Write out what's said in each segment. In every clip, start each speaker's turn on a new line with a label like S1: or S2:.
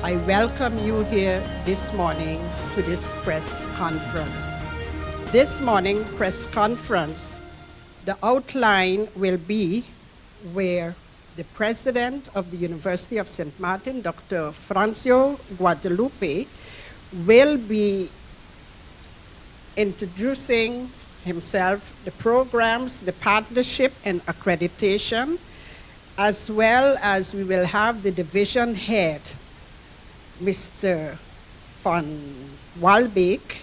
S1: I welcome you here this morning to this press conference. This morning press conference, the outline will be where the president of the University of St. Martin, Dr. Francio Guadalupe, will be introducing himself, the programs, the partnership and accreditation, as well as we will have the division head, Mr. Van Beek,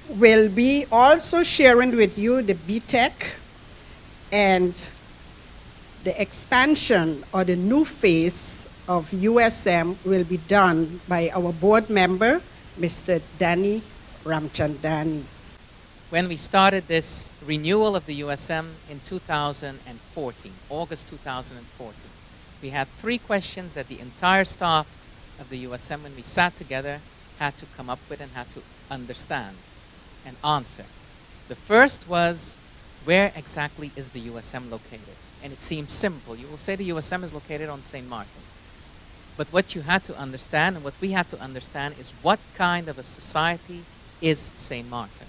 S1: will be also sharing with you the BTEC and the expansion or the new phase of USM will be done by our board member, Mr. Danny Ramchandani.
S2: When we started this renewal of the USM in 2014, August 2014, we had 3 questions that the entire staff of the USM, when we sat together, had to come up with and had to understand and answer. The first was, where exactly is the USM located? And it seems simple. You will say the USM is located on St. Martin. But what you had to understand, and what we had to understand, is what kind of a society is St. Martin?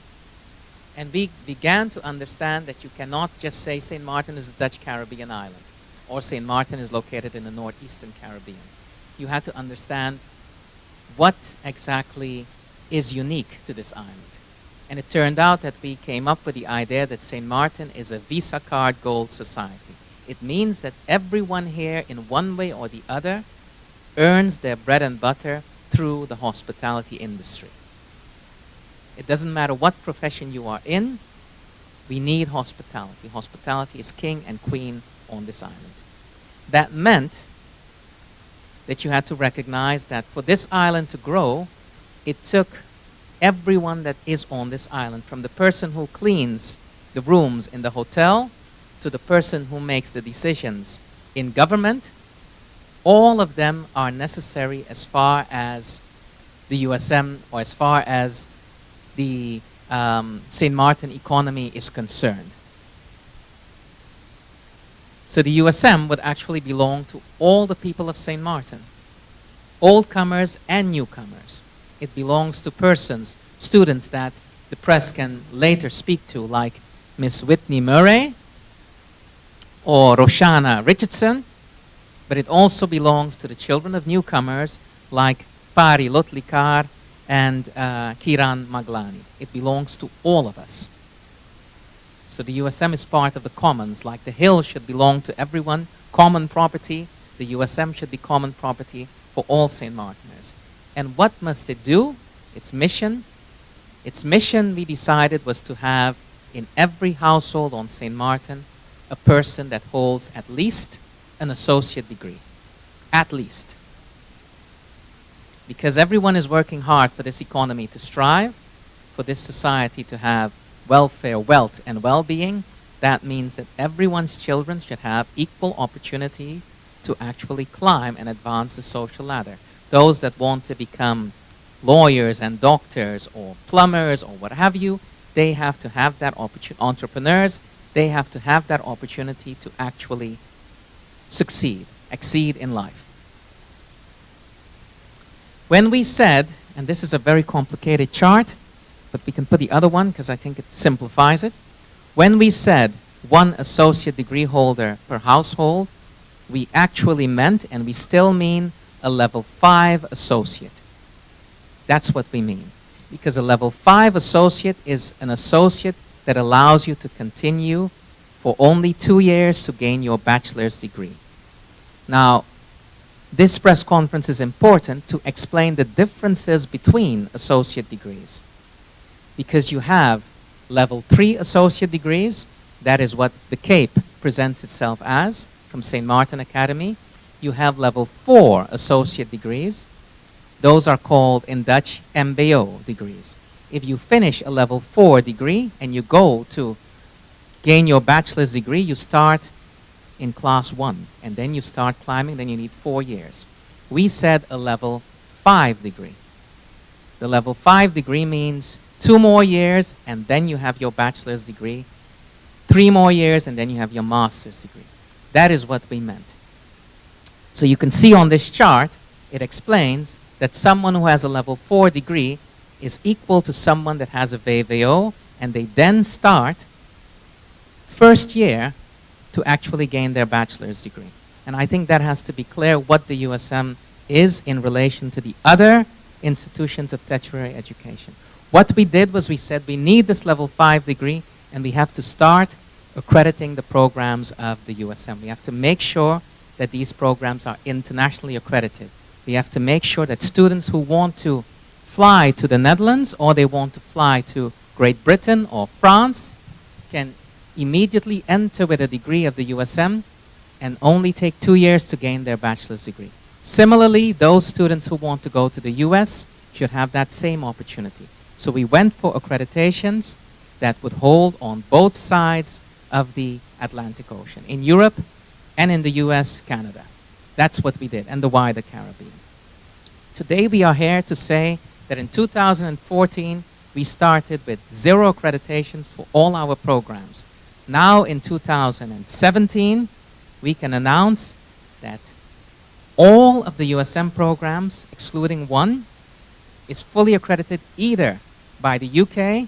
S2: And we began to understand that you cannot just say St. Martin is a Dutch Caribbean island, or St. Martin is located in the northeastern Caribbean. You had to understand what exactly is unique to this island. And it turned out that we came up with the idea that St. Martin is a Visa card gold society. It means that everyone here, in one way or the other, earns their bread and butter through the hospitality industry. It doesn't matter what profession you are in, we need hospitality. Hospitality is king and queen on this island. That meant that you had to recognize that for this island to grow, it took everyone that is on this island, from the person who cleans the rooms in the hotel to the person who makes the decisions in government, all of them are necessary as far as the USM or as far as the St. Martin economy is concerned. So the USM would actually belong to all the people of St. Martin, oldcomers and newcomers. It belongs to persons, students that the press can later speak to, like Miss Whitney Murray or Roshana Richardson, but it also belongs to the children of newcomers like Pari Lotlikar and Kiran Maglani. It belongs to all of us. So the USM is part of the commons, like the hill should belong to everyone, common property. The USM should be common property for all St. Martiners. And what must it do? Its mission? Its mission, we decided, was to have in every household on St. Martin a person that holds at least an associate degree. At least. Because everyone is working hard for this economy to strive, for this society to have welfare, wealth, and well-being. That means that everyone's children should have equal opportunity to actually climb and advance the social ladder. Those that want to become lawyers and doctors or plumbers or what have you, they have to have that opportunity. Entrepreneurs, they have to have that opportunity to actually succeed, exceed in life. When we said, and this is a very complicated chart, but we can put the other one because I think it simplifies it. When we said 1 associate degree holder per household, we actually meant, and we still mean, a level 5 associate. That's what we mean. Because a level 5 associate is an associate that allows you to continue for only 2 years to gain your bachelor's degree. Now, this press conference is important to explain the differences between associate degrees. Because you have level 3 associate degrees, that is what the Cape presents itself as from St. Martin Academy. You have level 4 associate degrees. Those are called in Dutch MBO degrees. If you finish a level 4 degree and you go to gain your bachelor's degree, you start in class 1 and then you start climbing, then you need 4 years. We said a level 5 degree. The level 5 degree means 2 more years and then you have your bachelor's degree, 3 more years and then you have your master's degree. That is what we meant. So you can see on this chart, it explains that someone who has a level 4 degree is equal to someone that has a VWO, and they then start first year to actually gain their bachelor's degree. And I think that has to be clear what the USM is in relation to the other institutions of tertiary education. What we did was we said we need this level 5 degree, and we have to start accrediting the programs of the USM. We have to make sure that these programs are internationally accredited. We have to make sure that students who want to fly to the Netherlands or they want to fly to Great Britain or France can immediately enter with a degree of the USM and only take 2 years to gain their bachelor's degree. Similarly, those students who want to go to the US should have that same opportunity. So we went for accreditations that would hold on both sides of the Atlantic Ocean, in Europe and in the US, Canada. That's what we did, and the wider Caribbean. Today we are here to say that in 2014 we started with 0 accreditations for all our programs. Now in 2017 we can announce that all of the USM programs, excluding one, is fully accredited either by the UK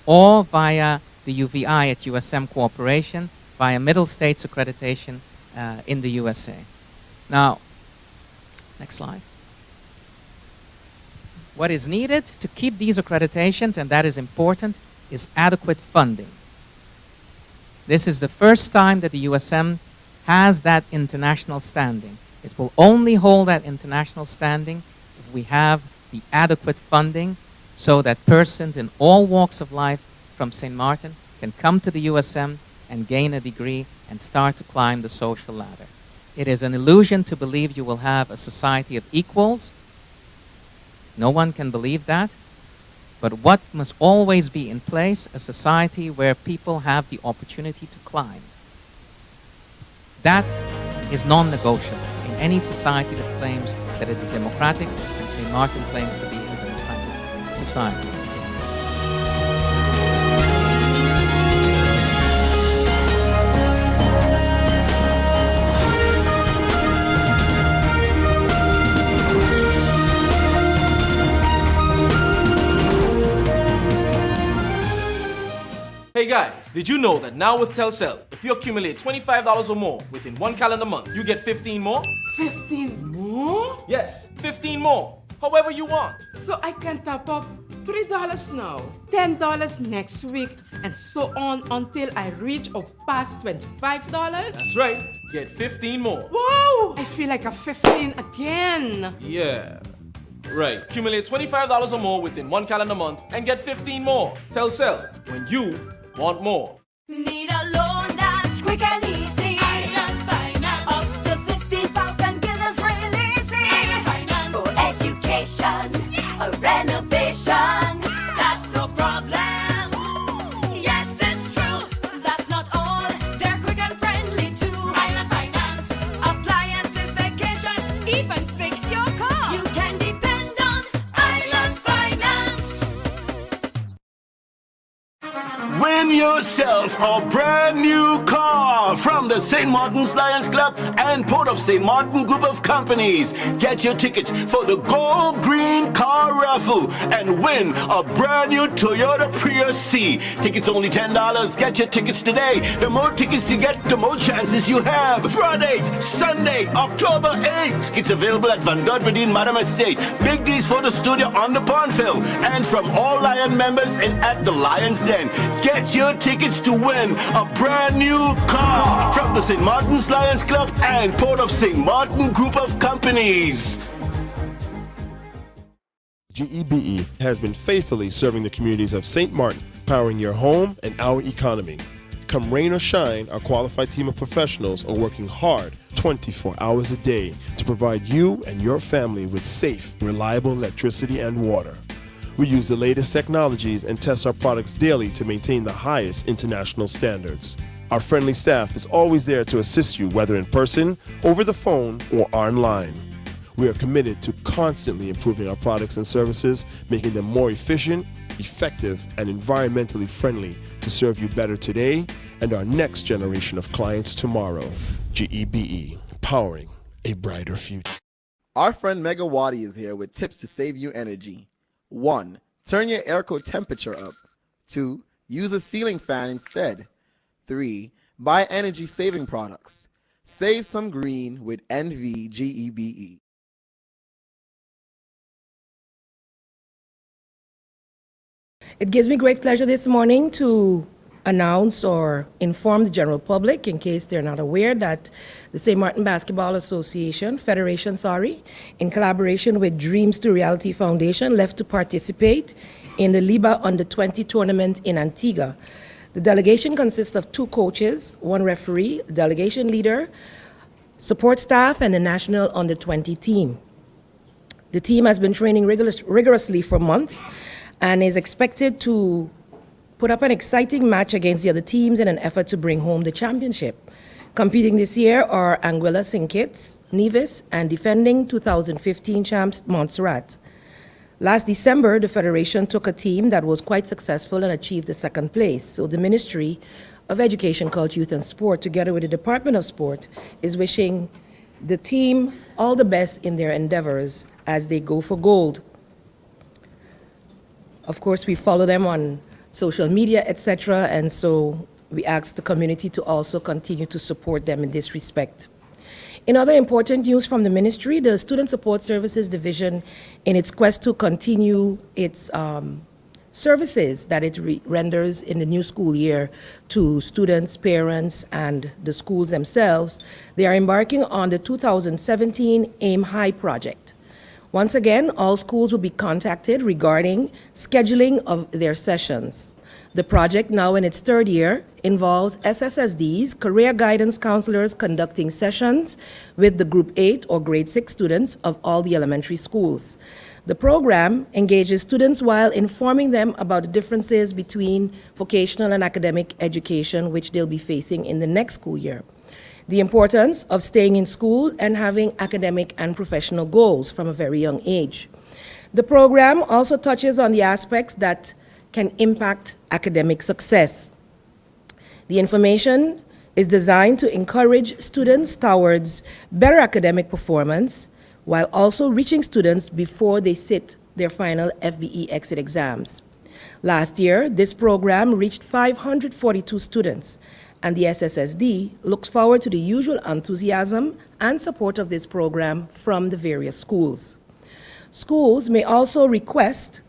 S2: or via the UVI at USM Cooperation, via Middle States accreditation in the USA. Now, next slide. What is needed to keep these accreditations, and that is important, is adequate funding. This is the first time that the USM has that international standing. It will only hold that international standing if we have the adequate funding so that persons in all walks of life from St. Martin can come to the USM and gain a degree and start to climb the social ladder. It is an illusion to believe you will have a society of equals. No one can believe that. But what must always be in place? A society where people have the opportunity to climb. That is non-negotiable in any society that claims that it is democratic, and St. Martin claims to be a democratic society.
S3: Hey guys, did you know that now with Telcel, if you accumulate $25 or more within 1 calendar month, you get 15 more?
S4: 15 more?
S3: Yes, 15 more. However you want.
S4: So I can top up $3 now, $10 next week, and so on until I reach or pass $25?
S3: That's right. Get 15 more.
S4: Wow! I feel like a 15 again.
S3: Yeah. Right. Accumulate $25 or more within 1 calendar month and get 15 more. Telcel, when you want more.
S5: Need a loan that's quick and easy. Island Finance. Up to 50,000 guineas real easy. Island Finance. For education, yes. A renovation. That's no problem. Yes, it's true. That's not all. They're quick and friendly too. Island Finance. Appliances, vacations, even fix your car. You can depend on Island Finance.
S6: Win yourself a brand new car from the St. Martin's Lions Club and Port of St. Martin Group of Companies. Get your tickets for the Gold Green Car Raffle and win a brand new Toyota Prius C. Tickets only $10. Get your tickets today. The more tickets you get, the more chances you have. Friday, Sunday, October 8th. It's available at Van Dodberdien, Madam Estate. Big D's Photo Studio on the Pondville. And from all Lion members and at the Lion's Den. Get your tickets to win a brand new car from the St. Martin's Lions Club and Port of St. Martin Group of Companies.
S7: GEBE has been faithfully serving the communities of St. Martin, powering your home and our economy. Come rain or shine, our qualified team of professionals are working hard 24 hours a day to provide you and your family with safe, reliable electricity and water. We use the latest technologies and test our products daily to maintain the highest international standards. Our friendly staff is always there to assist you, whether in person, over the phone, or online. We are committed to constantly improving our products and services, making them more efficient, effective, and environmentally friendly to serve you better today and our next generation of clients tomorrow. GEBE, powering a brighter future.
S8: Our friend Megawati is here with tips to save you energy. 1. Turn your airco temperature up. 2. Use a ceiling fan instead. 3. Buy energy saving products. Save some green with NVGEBE.
S9: It gives me great pleasure this morning to announce or inform the general public, in case they're not aware, that the St. Martin Basketball Federation, in collaboration with Dreams to Reality Foundation, left to participate in the LIBA Under-20 tournament in Antigua. The delegation consists of 2 coaches, 1 referee, delegation leader, support staff, and the national Under-20 team. The team has been training rigorously for months and is expected to put up an exciting match against the other teams in an effort to bring home the championship. Competing this year are Anguilla St. Kitts, Nevis, and defending 2015 champs Montserrat. Last December, the Federation took a team that was quite successful and achieved the 2nd place. So the Ministry of Education, Culture, Youth and Sport, together with the Department of Sport, is wishing the team all the best in their endeavors as they go for gold. Of course, we follow them on social media, etc., and so we ask the community to also continue to support them in this respect. In other important news from the ministry, the Student Support Services Division, in its quest to continue its services that it renders in the new school year to students, parents, and the schools themselves, they are embarking on the 2017 AIM High project. Once again, all schools will be contacted regarding scheduling of their sessions. The project, now in its 3rd year, involves SSSDs, career guidance counselors, conducting sessions with the Group 8 or Grade 6 students of all the elementary schools. The program engages students while informing them about the differences between vocational and academic education which they'll be facing in the next school year. The importance of staying in school and having academic and professional goals from a very young age. The program also touches on the aspects that can impact academic success. The information is designed to encourage students towards better academic performance while also reaching students before they sit their final FBE exit exams. Last year, this program reached 542 students, and the SSSD looks forward to the usual enthusiasm and support of this program from the various schools. Schools may also request,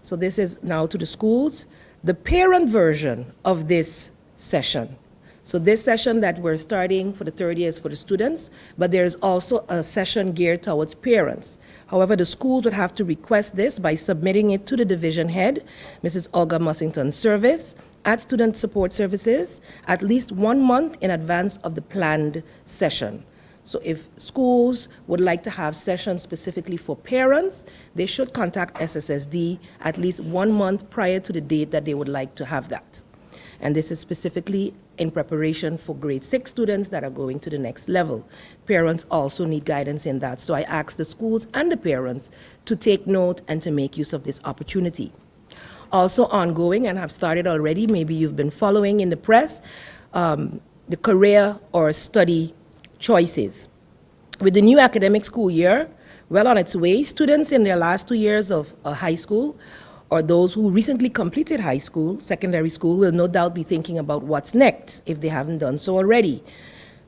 S9: so this is now to the schools, the parent version of this session. So this session that we're starting for the 3rd year is for the students, but there's also a session geared towards parents. However, the schools would have to request this by submitting it to the division head, Mrs. Olga Mussington's service, at Student Support Services, at least 1 month in advance of the planned session. So if schools would like to have sessions specifically for parents, they should contact SSSD at least 1 month prior to the date that they would like to have that. And this is specifically in preparation for grade 6 students that are going to the next level. Parents also need guidance in that. So I ask the schools and the parents to take note and to make use of this opportunity. Also ongoing, and have started already, maybe you've been following in the press, the career or study choices. With the new academic school year well on its way, students in their last 2 years of high school or those who recently completed high school, secondary school, will no doubt be thinking about what's next if they haven't done so already.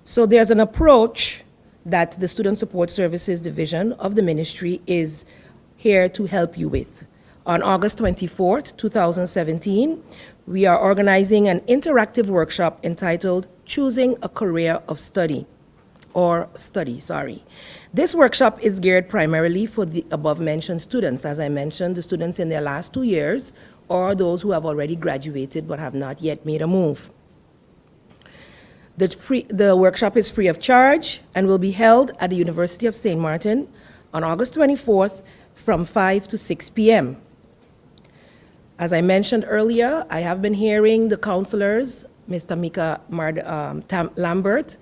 S9: So there's an approach that the Student Support Services Division of the ministry is here to help you with. On August 24th, 2017, we are organizing an interactive workshop entitled Choosing a Career of Study, or Study, sorry. This workshop is geared primarily for the above-mentioned students. As I mentioned, the students in their last 2 years, or those who have already graduated but have not yet made a move. The workshop is free of charge and will be held at the University of St. Martin on August 24th from 5 to 6 p.m. As I mentioned earlier, I have been hearing the counselors, Mr. Mika Lambert,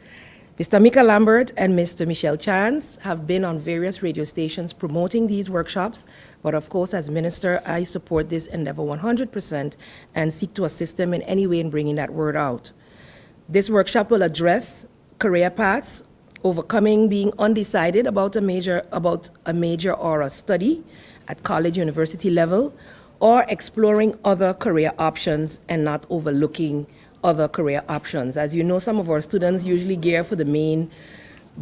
S9: Mr. Mika Lambert and Mr. Michelle Chance have been on various radio stations promoting these workshops, but of course, as minister, I support this endeavor 100% and seek to assist them in any way in bringing that word out. This workshop will address career paths, overcoming being undecided about a major or a study at college, university level, or exploring other career options and not overlooking other career options. As you know, some of our students usually gear for the main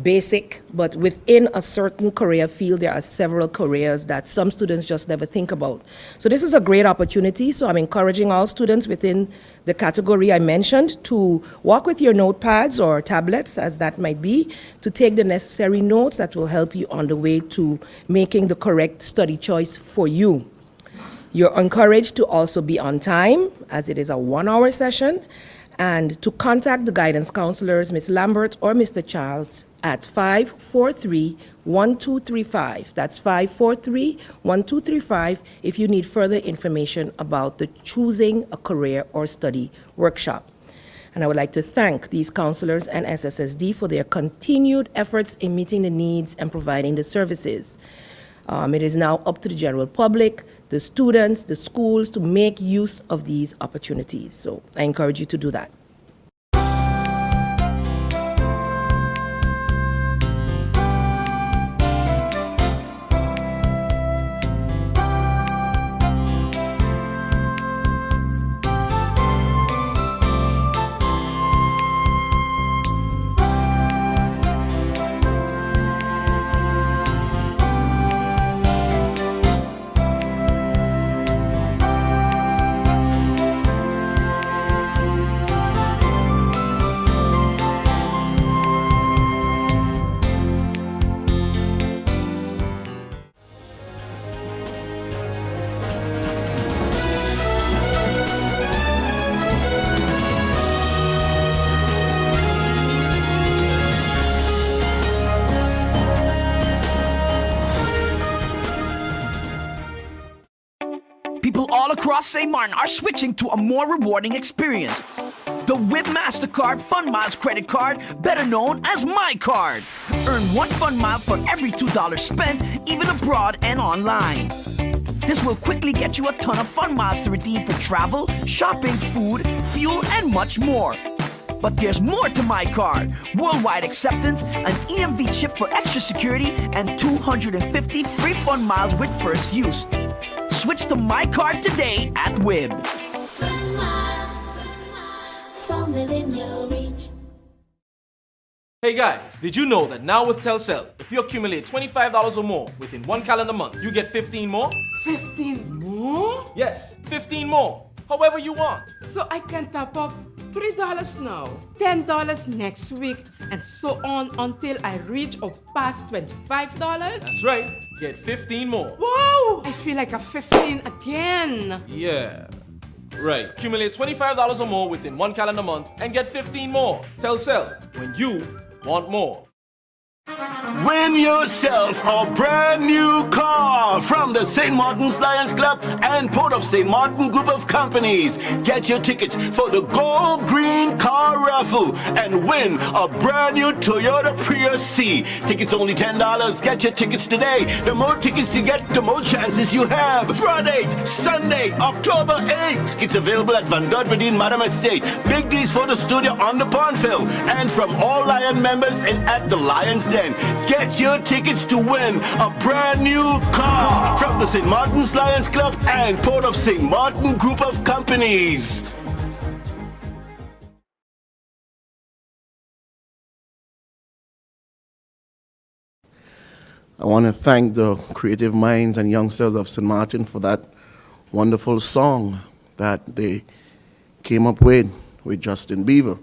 S9: basic, but within a certain career field, there are several careers that some students just never think about. So this is a great opportunity. So I'm encouraging all students within the category I mentioned to walk with your notepads or tablets, as that might be, to take the necessary notes that will help you on the way to making the correct study choice for you. You're encouraged to also be on time, as it is a 1-hour session, and to contact the guidance counselors, Ms. Lambert or Mr. Charles, at 543-1235. That's 543-1235 if you need further information about the Choosing a Career or Study workshop. And I would like to thank these counselors and SSSD for their continued efforts in meeting the needs and providing the services. It is now up to the general public, the students, the schools to make use of these opportunities. So I encourage you to do that.
S10: People all across St. Martin are switching to a more rewarding experience. The WIB MasterCard Fun Miles credit card, better known as My Card. Earn 1 Fun Mile for every $2 spent, even abroad and online. This will quickly get you a ton of Fun Miles to redeem for travel, shopping, food, fuel, and much more. But there's more to My Card. Worldwide acceptance, an EMV chip for extra security, and 250 free Fun Miles with first use. Switch to My Card today at WIB.
S5: Fun miles, from within your reach.
S3: Hey guys, did you know that now with Telcel, if you accumulate $25 or more within 1 calendar month, you get 15 more?
S4: 15 more?
S3: Yes, 15 more. However you want.
S4: So I can top up $3 now, $10 next week, and so on until I reach or pass $25?
S3: That's right. Get 15 more.
S4: Wow! I feel like a 15 again.
S3: Yeah. Right. Accumulate $25 or more within 1 calendar month and get 15 more. Telcel, when you want more.
S6: Win yourself a brand new car from the St. Martin's Lions Club and Port of St. Martin Group of Companies. Get your tickets for the Gold Green Car Raffle and win a brand new Toyota Prius C. Tickets only $10. Get your tickets today. The more tickets you get, the more chances you have. Friday, Sunday, October 8th. It's available at Van Godredin Madam Estate. Big D's Photo Studio on the Pondville. And from all Lion members and at the Lions Den. Get your tickets to win a brand new car from the St. Martin's Lions Club and Port of St. Martin Group of Companies.
S8: I want to thank the creative minds and youngsters of St. Martin for that wonderful song that they came up with Justin Bieber.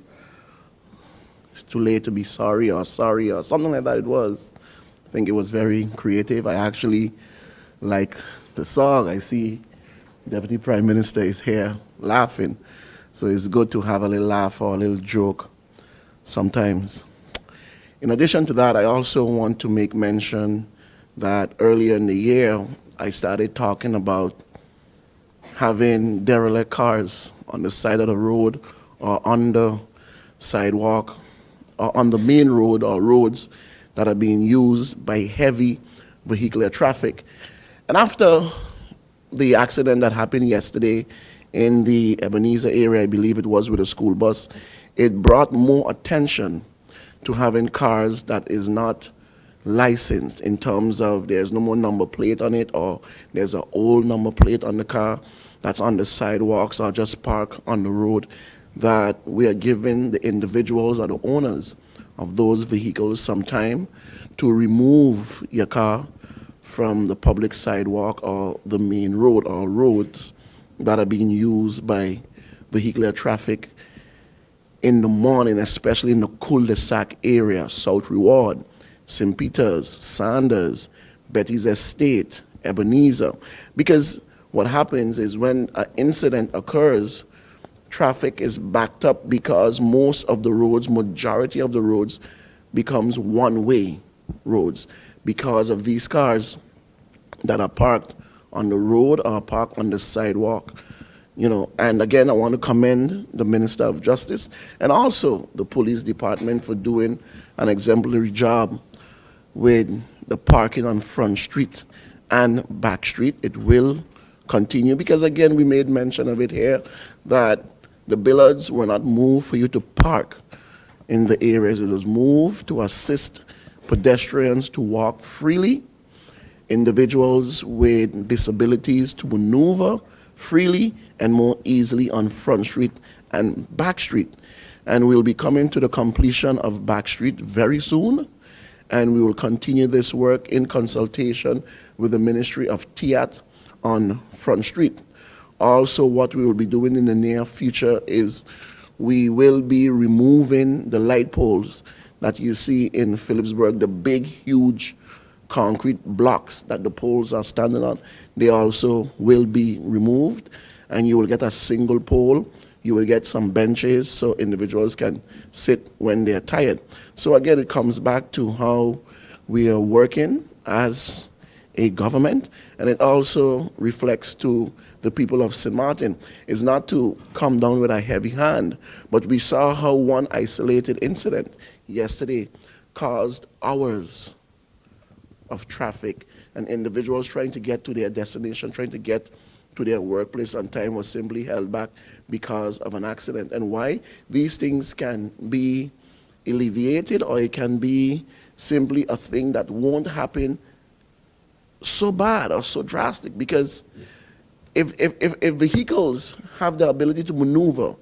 S8: It's too late to be sorry or something like that it was. I think it was very creative. I actually like the song. I see Deputy Prime Minister is here laughing. So it's good to have a little laugh or a little joke sometimes. In addition to that, I also want to make mention that earlier in the year, I started talking about having derelict cars on the side of the road or on the sidewalk or on the main road or roads that are being used by heavy vehicular traffic. And after the accident that happened yesterday in the Ebenezer area, I believe it was with a school bus, it brought more attention
S6: to having cars that is not licensed, in terms of there's no more number plate on it, or there's an old number plate on the car that's on the sidewalks or just parked on the road, that we are giving the individuals or the owners of those vehicles some time to remove your car from the public sidewalk or the main road or roads that are being used by vehicular traffic in the morning, especially in the cul-de-sac area, South Reward, St. Peter's, Sanders, Betty's Estate, Ebenezer. Because what happens is when an incident occurs, traffic is backed up because most of the roads, majority of the roads, becomes one-way roads because of these cars that are parked on the road or parked on the sidewalk. And again, I want to commend the Minister of Justice and also the police department for doing an exemplary job with the parking on Front Street and Back Street. It will continue because, again, we made mention of it here that the billards were not moved for you to park in the areas. It was moved to assist pedestrians to walk freely, individuals with disabilities to maneuver freely and more easily on Front Street and Back Street. And we'll be coming to the completion of Back Street very soon, and we will continue this work in consultation with the Ministry of TIAT on Front Street. Also, what we will be doing in the near future is we will be removing the light poles that you see in Phillipsburg, the big, huge concrete blocks that the poles are standing on. They also will be removed, and you will get a single pole. You will get some benches so individuals can sit when they're tired. So again, it comes back to how we are working as a government, and it also reflects to the people of St. Martin. It's not to come down with a heavy hand, but we saw how one isolated incident yesterday caused hours of traffic, and individuals trying to get to their destination, trying to get to their workplace on time was simply held back because of an accident. And why? These things can be alleviated, or it can be simply a thing that won't happen so bad or so drastic, because if vehicles have the ability to maneuver,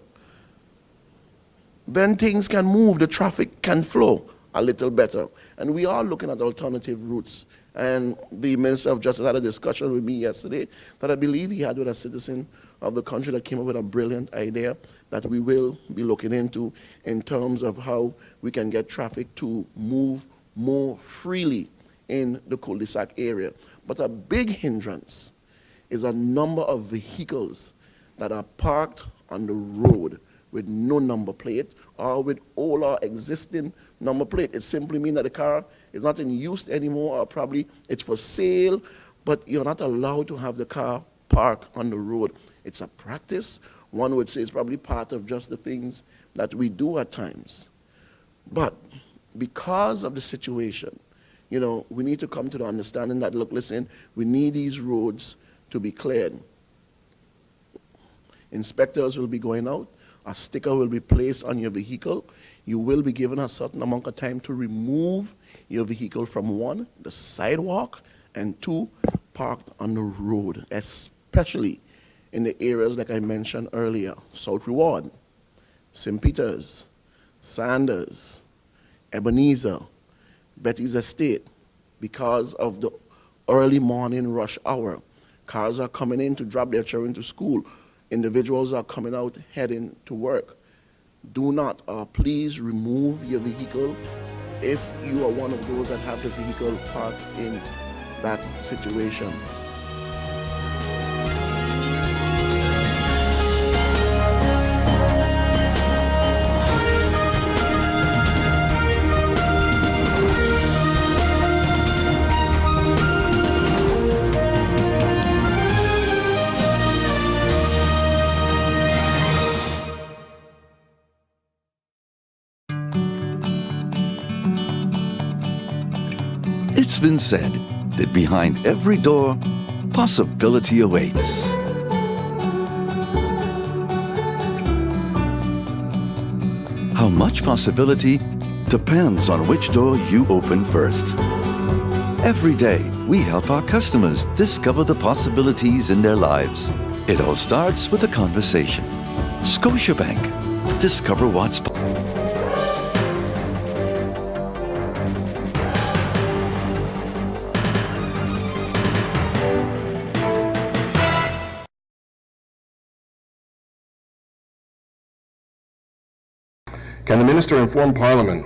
S6: then things can move, the traffic can flow a little better. And we are looking at alternative routes. And the Minister of Justice had a discussion with me yesterday that I believe he had with a citizen of the country that came up with a brilliant idea that we will be looking into in terms of how we can get traffic to move more freely in the cul-de-sac area. But a big hindrance is a number of vehicles that are parked on the road with no number plate or with all our existing number plate. It simply means that the car is not in use anymore, or probably it's for sale, but you're not allowed to have the car parked on the road. It's a practice. One would say it's probably part of just the things that we do at times. But because of the situation, we need to come to the understanding that, look, listen, we need these roads to be cleared. Inspectors will be going out. A sticker will be placed on your vehicle. You will be given a certain amount of time to remove your vehicle from, one, the sidewalk, and two, parked on the road, especially in the areas like I mentioned earlier, South Reward, St. Peter's, Sanders, Ebenezer, Betty's Estate. Because of the early morning rush hour, cars are coming in to drop their children to school. Individuals are coming out heading to work. Do not, please remove your vehicle if you are one of those that have the vehicle parked in that situation.
S11: It's been said that behind every door, possibility awaits. How much possibility depends on which door you open first. Every day, we help our customers discover the possibilities in their lives. It all starts with a conversation. Scotiabank. Discover what's possible.
S12: Can the Minister inform Parliament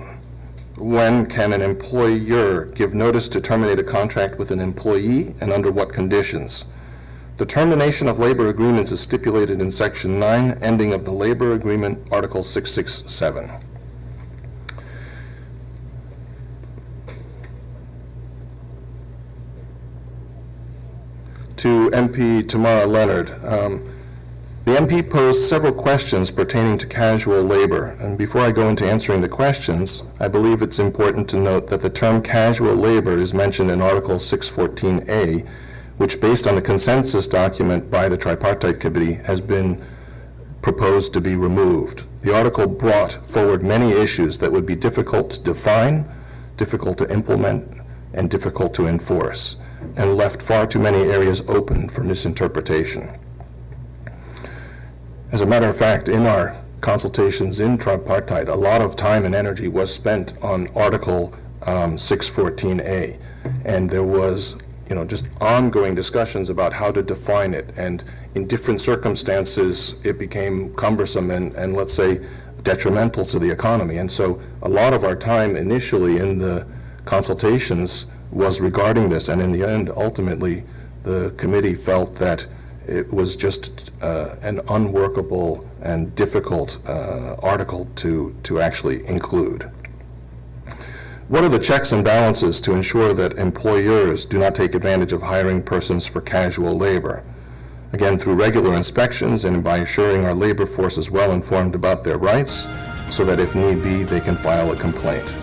S12: when can an employer give notice to terminate a contract with an employee and under what conditions? The termination of labor agreements is stipulated in Section 9, ending of the Labor Agreement, Article 667. To MP Tamara Leonard. The MP posed several questions pertaining to casual labor, and before I go into answering the questions, I believe it's important to note that the term casual labor is mentioned in Article 614A, which, based on the consensus document by the Tripartite Committee, has been proposed to be removed. The article brought forward many issues that would be difficult to define, difficult to implement, and difficult to enforce, and left far too many areas open for misinterpretation. As a matter of fact, in our consultations in tripartite, a lot of time and energy was spent on Article 614A, and there was, just ongoing discussions about how to define it, and in different circumstances, it became cumbersome and let's say, detrimental to the economy. And so a lot of our time initially in the consultations was regarding this, and in the end, ultimately, the committee felt that it was just an unworkable and difficult article to actually include. What are the checks and balances to ensure that employers do not take advantage of hiring persons for casual labor? Again, through regular inspections and by assuring our labor force is well informed about their rights, so that if need be, they can file a complaint.